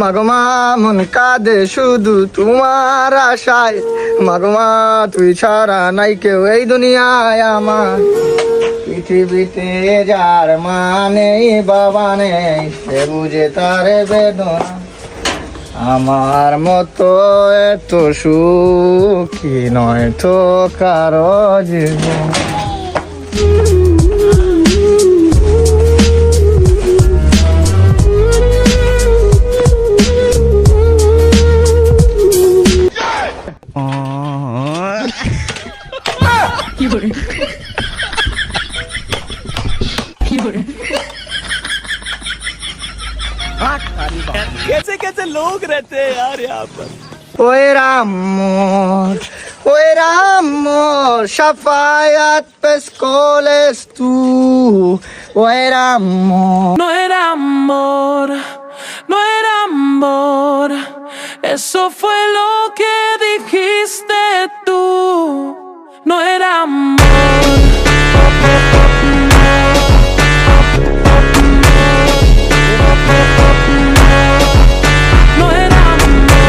মাগমা মন কাঁদে শুধু তোমার আশায়, মাগমা তুই ছাড়া নাই কেউ এই দুনিয়ায় আমার। পৃথিবীতে যার মানে বাবা নেই, সে বুঝে তার বেদনা। আমার মতো এত সুখী নয় তো কারো জীবন। कैसे कैसे लोग रहते हैं यार यहाँ पर। ওই রাম মোর, ওই রাম মোর, শাফায়াত পেশ কলেস তু। ওই রাম মোর, No era amor, no era amor, eso fue lo que dijiste tú. No era amor. No era amor.